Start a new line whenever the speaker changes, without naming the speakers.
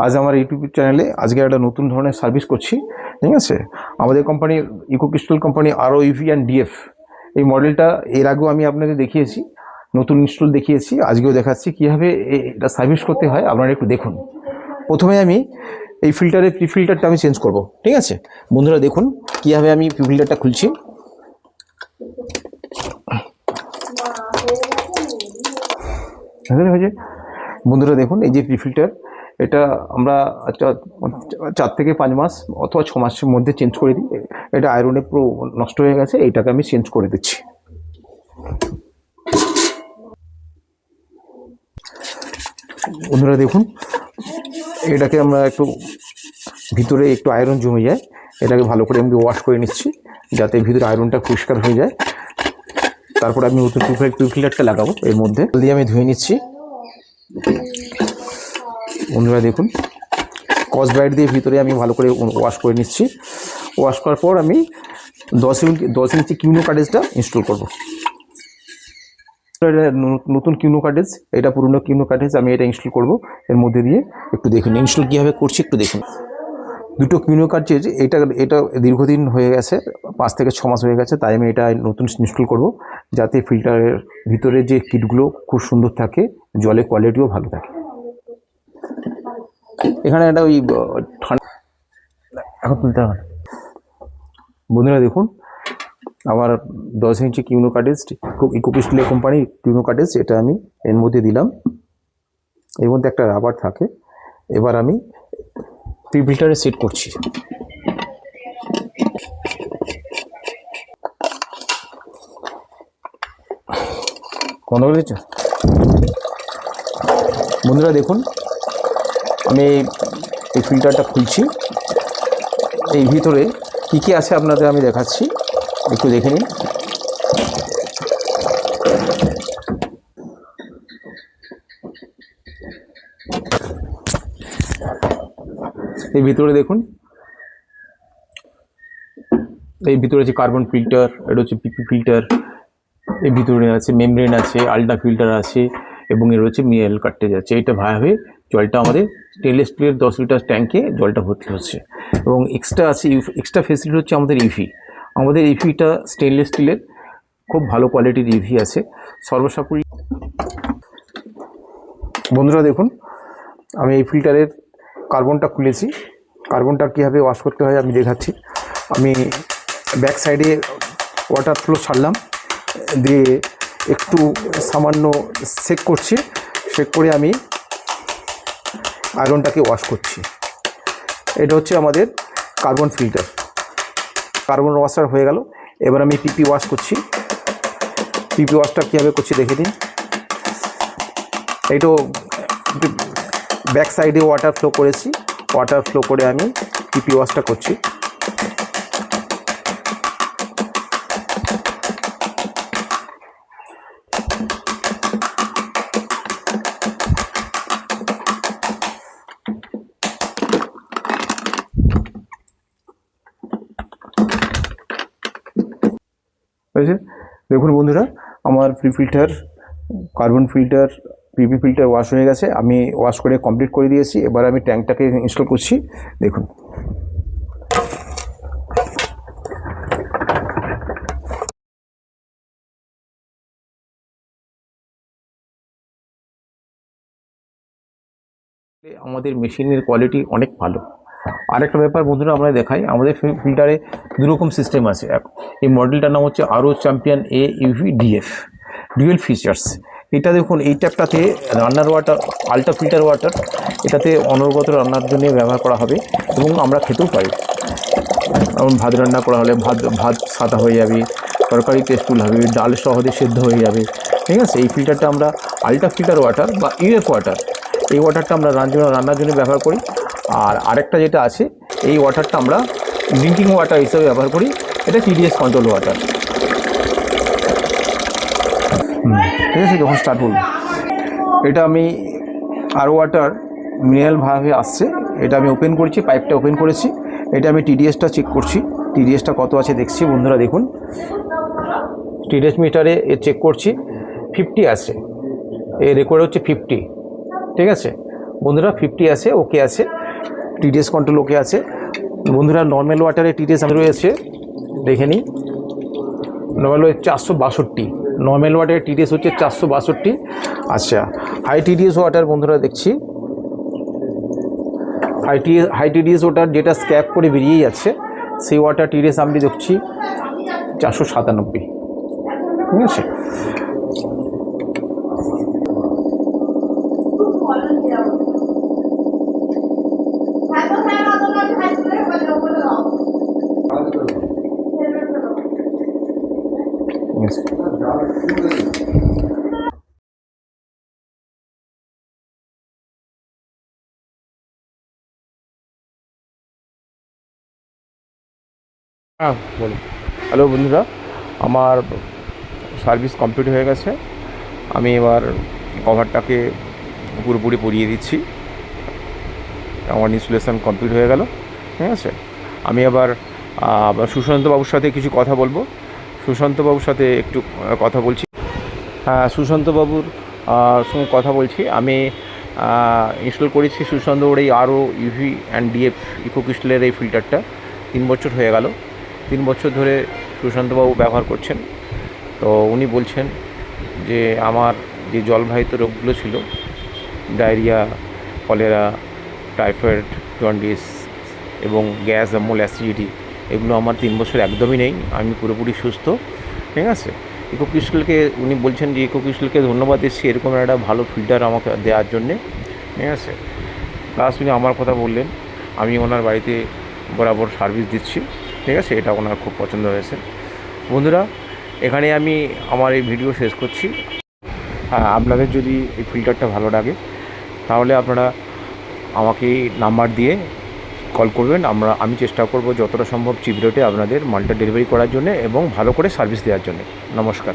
আজ আমার ইউটিউব চ্যানেলে আজকে একটা নতুন ধরনের সার্ভিস করছি। ঠিক আছে, আমাদের কোম্পানির ইকো ক্রিস্টাল কোম্পানি আরও ইভি অ্যান্ড ডিএফ এই মডেলটা এর আগেও আমি আপনাদের দেখিয়েছি, নতুন ইনস্টল দেখিয়েছি, আজকেও দেখাচ্ছি কীভাবে এটা সার্ভিস করতে হয়। আপনারা একটু দেখুন। প্রথমে আমি এই ফিল্টারের প্রি ফিল্টারটা আমি চেঞ্জ করব। ঠিক আছে বন্ধুরা, দেখুন কীভাবে আমি প্রি ফিল্টারটা খুলছি। বন্ধুরা দেখুন, এই যে প্রি ফিল্টার, এটা আমরা 4 থেকে 5 মাস অথবা 6 মাসের মধ্যে চেঞ্জ করে দিই। এটা আয়রনে পুরো নষ্ট হয়ে গেছে, এইটাকে আমি চেঞ্জ করে দিচ্ছি। বন্ধুরা দেখুন, এটাকে আমরা একটু ভিতরে একটু আয়রন জমে যায়, এটাকে ভালো করে আমি ওয়াশ করে নিচ্ছি যাতে ভিতরে আয়রনটা পরিষ্কার হয়ে যায়। তারপর আমি নতুন প্রি ফিল্টারটা লাগাবো, এর মধ্যে দিয়ে আমি ধুয়ে নিচ্ছি। বন্ধুরা দেখুন, স্কচ ব্রাইট দিয়ে ভিতরে আমি ভালো করে ওয়াশ করে নিচ্ছি। ওয়াশ করার পর আমি 10 ইঞ্চি কিউনো কার্টেজটা ইনস্টল করব। নতুন কিউনো কার্টেজ, এটা পুরনো কিউনো কার্টেজ, আমি এটা ইনস্টল করব। এর মধ্যে দিয়ে একটু দেখুন ইনস্টল কীভাবে করছি, একটু দেখুন। দুটো কিউনো কার্টেজ, এটা দীর্ঘদিন হয়ে গেছে, 5 থেকে 6 মাস হয়ে গেছে, তাই আমি এটা নতুন ইনস্টল করব যাতে ফিল্টারের ভিতরে যে কিটগুলো খুব সুন্দর থাকে, জলের কোয়ালিটিও ভালো থাকে। এখানে একটা ওই ঠান্ডা এখন তুলতে হবে। বন্ধুরা দেখুন, আমার 10 ইঞ্চি কিউনো কার্টেজ, ইকো ক্রিস্টাল কোম্পানির কিউনো কার্টেজ, এটা আমি এর মধ্যে দিলাম। এর মধ্যে একটা রাবার থাকে। এবার আমি প্রি ফিল্টারে সেট করছি। কোন বলেছ বন্ধুরা দেখুন, আমি এই ফিল্টারটা খুলছি। এই ভিতরে কী কী আছে আপনাদের আমি দেখাচ্ছি, একটু দেখে নিন। এই ভিতরে দেখুন, এই ভিতরে আছে কার্বন ফিল্টার, এটা হচ্ছে পিপি ফিল্টার, এর ভিতরে আছে মেমব্রেন আছে, আলট্রা ফিল্টার আছে, এবং এর হচ্ছে মিনারেল কার্টেজ আছে। এটা ভাবে জলটা আমাদের স্টেনলেস স্টিলের 10 লিটার ট্যাঙ্কে জলটা ভর্তি হচ্ছে। এবং এক্সট্রা আছে, এক্সট্রা ফেসিলিটি হচ্ছে আমাদের ইভি। আমাদের ইভিটা স্টেনলেস স্টিলের খুব ভালো কোয়ালিটির ইভি আছে, সর্বসাকুল্য। বন্ধুরা দেখুন, আমি এই ফিল্টারের কার্বনটা খুলেছি। কার্বনটা কীভাবে ওয়াশ করতে হয় আমি দেখাচ্ছি। আমি ব্যাক সাইডে ওয়াটার ফ্লো ছাড়লাম, দিয়ে একটু সামান্য সেক করছি। সেক করে আমি আয়রনটাকে ওয়াশ করছি। এটা হচ্ছে আমাদের কার্বন ফিল্টার। কার্বন ওয়াশার হয়ে গেল। এবার আমি পিপি ওয়াশ করছি। পিপি ওয়াশটা কীভাবে করছি দেখে দিন। এইটো ব্যাক সাইডে ওয়াটার ফ্লো করেছি, ওয়াটার ফ্লো করে আমি পিপি ওয়াশটা করছি। দেখুন বন্ধুরা, আমার pre filter, carbon filter, PP filter wash হয়ে গেছে। আমি ওয়াশ করে কমপ্লিট করে দিয়েছি। এবার আমি ট্যাঙ্কটাকে ইনস্টল করছি। দেখুন আমাদের মেশিনের কোয়ালিটি অনেক ভালো। আরেকটা ব্যাপার বন্ধুরা আমরা দেখাই, আমাদের ফিল্টারে দুরকম সিস্টেম আছে। এই মডেলটার নাম হচ্ছে আরও চ্যাম্পিয়ন এ ইউভি ডিএফ, ডুয়েল ফিচার্স। এটা দেখুন, এই ট্যাপটাতে রান্নার ওয়াটার, আলট্রা ফিল্টার ওয়াটার, এটাতে অনর্গত রান্নার জন্য ব্যবহার করা হবে এবং আমরা খেতেও পারি। যেমন ভাত রান্না করা হলে ভাত সাদা হয়ে যাবে, তরকারি টেস্টফুল হবে, ডাল সহজে সেদ্ধ হয়ে যাবে। ঠিক আছে, এই ফিল্টারটা আমরা আলট্রা ফিল্টার ওয়াটার বা ইউএফ ওয়াটার, এই ওয়াটারটা আমরা রান্নার জন্য ব্যবহার করি। আর আরেকটা যেটা আছে, এই ওয়াটারটা আমরা ড্রিঙ্কিং ওয়াটার হিসেবে ব্যবহার করি। এটা টিডিএস কন্ট্রোল ওয়াটার। ঠিক আছে, যখন স্টার্ট করব, এটা আমি আরও ওয়াটার মিনারেলভাবে আসছে, এটা আমি ওপেন করেছি, পাইপটা ওপেন করেছি। এটা আমি টিডিএসটা চেক করছি, টিডিএসটা কত আছে দেখছি। বন্ধুরা দেখুন, টিডিএস মিটারে চেক করছি, 50 আছে, এই রেকর্ড হচ্ছে 50। ঠিক আছে, বন্ধুরা 50 আছে, ওকে আছে, টিডিএস কন্ট্রোল ওকে আছে। বন্ধুরা নর্মাল ওয়াটারে টিডিএস আমি রয়েছে, দেখে নিই। নর্মাল ওয়াটার 462, নর্মাল ওয়াটারের টিডিএস হচ্ছে 462। আচ্ছা, হাই টিডিএস ওয়াটার বন্ধুরা দেখছি, হাই টিডিএস ওয়াটার যেটা স্ক্যাপ করে বেরিয়ে যাচ্ছে, সেই ওয়াটার টিডিএস আমি দেখছি 497, ঠিক আছে। হ্যাঁ বলুন। হ্যালো বন্ধুরা, আমার সার্ভিস কমপ্লিট হয়ে গেছে। আমি এবার কভারটাকে পুরোপুরি পরিয়ে দিচ্ছি। আমার ইনস্টলেশন কমপ্লিট হয়ে গেল, ঠিক আছে। আমি আবার সুশান্তবাবুর সাথে কিছু কথা বলবো। সুশান্তবাবুর সাথে একটু কথা বলছি। হ্যাঁ, সুশান্তবাবুর সঙ্গে কথা বলছি। আমি ইনস্টল করেছি সুশান্তবাবুর এই আরও ইউভি অ্যান্ড ডিএফ ইকো ক্রিস্টালের এই ফিল্টারটা 3 বছর হয়ে গেল। 3 বছর ধরে সুশান্তবাবু ব্যবহার করছেন। তো উনি বলছেন যে আমার যে জলবাহিত রোগগুলো ছিল, ডায়রিয়া, কলেরা, টাইফয়েড, জন্ডিস এবং গ্যাস, অম্বল, অ্যাসিডিটি, এগুলো আমার 3 বছর একদমই নেই। আমি পুরোপুরি সুস্থ, ঠিক আছে। ইকো ক্রিস্টালকে উনি বলছেন যে ইকো ক্রিস্টালকে ধন্যবাদ দিচ্ছি এরকম একটা ভালো ফিল্টার আমাকে দেওয়ার জন্যে, ঠিক আছে। প্লাস উনি আমার কথা বললেন, আমি ওনার বাড়িতে বরাবর সার্ভিস দিচ্ছি, ঠিক আছে। এটা ওনার খুব পছন্দ হয়েছে। বন্ধুরা, এখানে আমি আমার এই ভিডিও শেষ করছি। হ্যাঁ, আপনাদের যদি এই ফিল্টারটা ভালো লাগে তাহলে আপনারা আমাকে নাম্বার দিয়ে কল করবেন। আমি চেষ্টা করব যতটা সম্ভব চিপ রেটে আপনাদের মালটা ডেলিভারি করার জন্য এবং ভালো করে সার্ভিস দেওয়ার জন্য। নমস্কার।